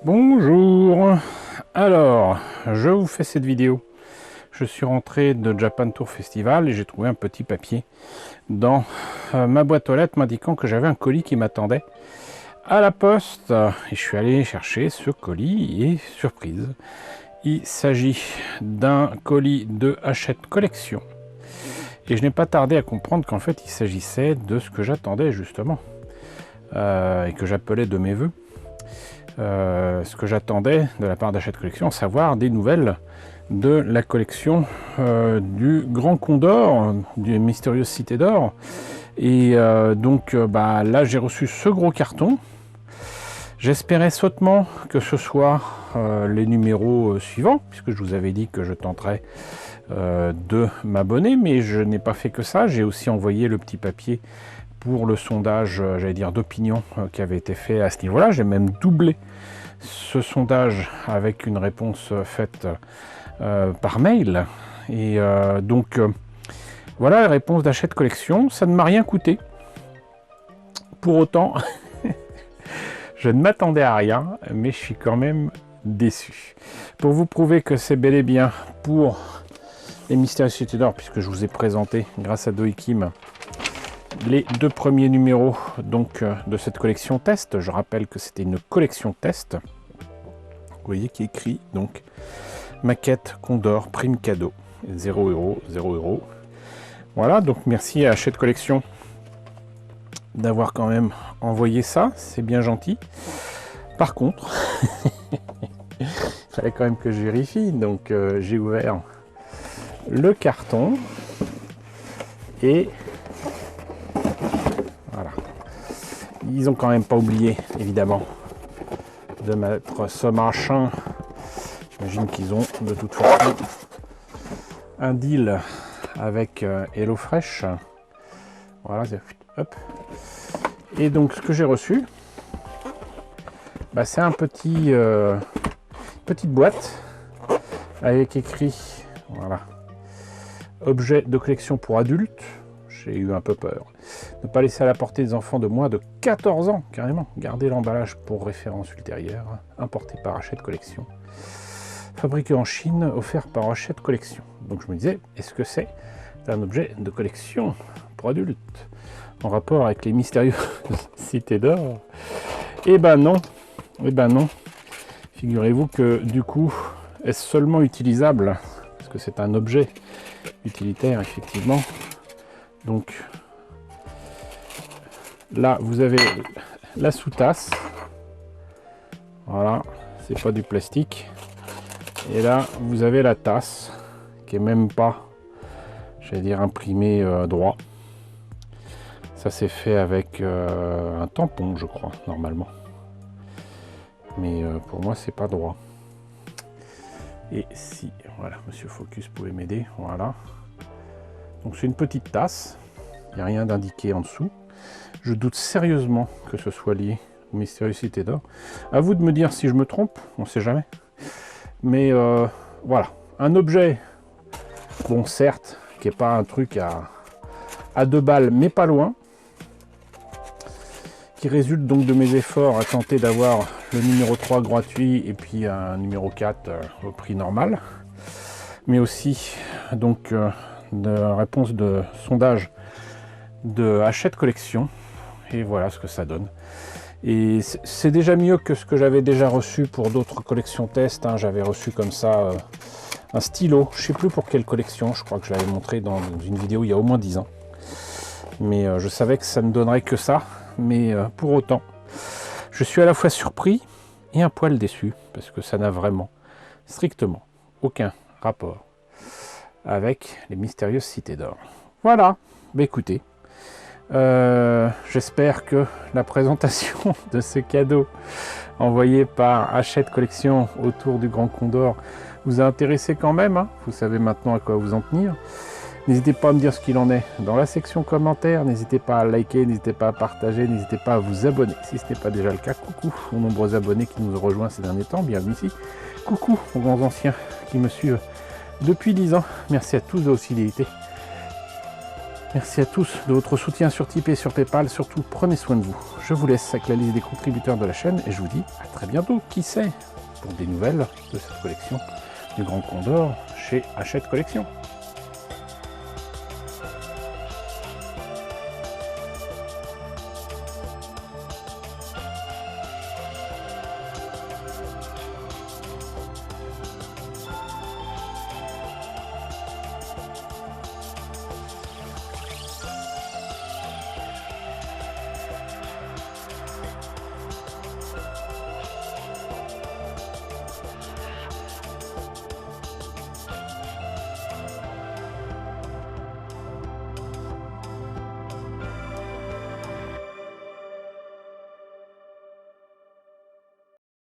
Bonjour. Alors, je vous fais cette vidéo. Je suis rentré de Japan Tour Festival et j'ai trouvé un petit papier dans ma boîte aux lettres m'indiquant que j'avais un colis qui m'attendait à la poste. Et je suis allé chercher ce colis et surprise, il s'agit d'un colis de Hachette Collection. Et je n'ai pas tardé à comprendre qu'en fait il s'agissait de ce que j'attendais justement et que j'appelais de mes voeux. Ce que j'attendais de la part d'Hachette Collection, à savoir des nouvelles de la collection du Grand Condor, du Mystérieuse Cité d'Or. Et donc là j'ai reçu ce gros carton. J'espérais sottement que ce soit les numéros suivants, puisque je vous avais dit que je tenterais de m'abonner, mais je n'ai pas fait que ça. J'ai aussi envoyé le petit papier pour le sondage, j'allais dire, d'opinion qui avait été fait à ce niveau-là. J'ai même doublé ce sondage avec une réponse faite par mail. Et donc, voilà la réponse d'Hachette Collection. Ça ne m'a rien coûté. Pour autant, je ne m'attendais à rien, mais je suis quand même déçu. Pour vous prouver que c'est bel et bien pour les Mystérieuses Cités d'Or, puisque je vous ai présenté, grâce à Doikim, les deux premiers numéros donc de cette collection test. Je rappelle que c'était une collection test. Vous voyez qui est écrit donc maquette Condor prime cadeau 0 €, 0 €. Voilà, donc merci à Hachette Collection d'avoir quand même envoyé ça, c'est bien gentil. Par contre, il fallait quand même que je vérifie, donc j'ai ouvert le carton et voilà. Ils ont quand même pas oublié, évidemment, de mettre ce machin. J'imagine qu'ils ont de toute façon un deal avec HelloFresh. Voilà, hop. Et donc ce que j'ai reçu, c'est un petit petite boîte avec écrit, voilà, objet de collection pour adultes. J'ai eu un peu peur. Ne pas laisser à la portée des enfants de moins de 14 ans, carrément. Gardez l'emballage pour référence ultérieure. Importé par Hachette Collection. Fabriqué en Chine, offert par Hachette Collection. Donc je me disais, est-ce que c'est un objet de collection pour adultes en rapport avec les Mystérieuses Cités d'Or? Eh ben non. Eh ben non. Figurez-vous que du coup, est-ce seulement utilisable? Parce que c'est un objet utilitaire, effectivement. Donc là vous avez la sous-tasse, voilà, c'est pas du plastique, et là vous avez la tasse qui est même pas, j'allais dire, imprimée droit. Ça c'est fait avec un tampon, je crois, normalement, mais pour moi c'est pas droit. Et si, voilà, monsieur Focus pouvait m'aider, voilà. Donc c'est une petite tasse, il n'y a rien d'indiqué en dessous. Je doute sérieusement que ce soit lié aux Mystérieuses Cités d'Or. À vous de me dire si je me trompe, on ne sait jamais. Mais voilà, un objet, bon certes, qui n'est pas un truc à 2 balles, mais pas loin. Qui résulte donc de mes efforts à tenter d'avoir le numéro 3 gratuit et puis un numéro 4 au prix normal. Mais aussi donc de réponse de sondage de Hachette Collection, et voilà ce que ça donne. Et c'est déjà mieux que ce que j'avais déjà reçu pour d'autres collections test, hein. J'avais reçu comme ça un stylo, je sais plus pour quelle collection, je crois que je l'avais montré dans une vidéo il y a au moins 10 ans, mais je savais que ça ne donnerait que ça. Mais pour autant, je suis à la fois surpris et un poil déçu, parce que ça n'a vraiment strictement aucun rapport avec les Mystérieuses Cités d'Or. Voilà, écoutez, j'espère que la présentation de ce cadeau envoyé par Hachette Collection autour du Grand Condor vous a intéressé quand même, hein. Vous savez maintenant à quoi vous en tenir. N'hésitez pas à me dire ce qu'il en est dans la section commentaires, n'hésitez pas à liker, n'hésitez pas à partager, n'hésitez pas à vous abonner si ce n'est pas déjà le cas. Coucou aux nombreux abonnés qui nous ont rejoints ces derniers temps, bienvenue ici. Coucou aux grands anciens qui me suivent depuis 10 ans, merci à tous de votre fidélité. Merci à tous de votre soutien sur Tipeee et sur Paypal. Surtout, prenez soin de vous. Je vous laisse avec la liste des contributeurs de la chaîne et je vous dis à très bientôt, qui sait, pour des nouvelles de cette collection du Grand Condor chez Hachette Collection.